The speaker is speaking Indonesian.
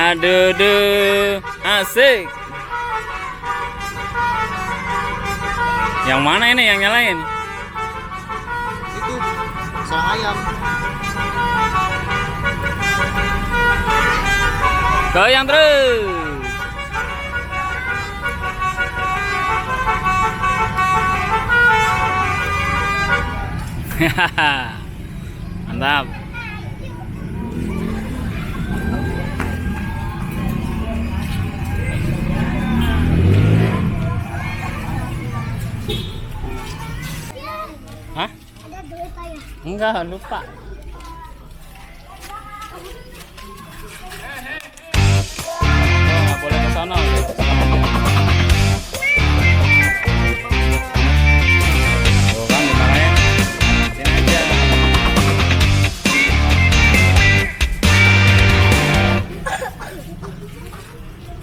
Aduh, asik. Yang mana ini yang nyalain? Itu sarang ayam. Goyang terus. Mantap. Hah? Ada duit saya. Enggak, lupa. Oh, nggak boleh ke sana.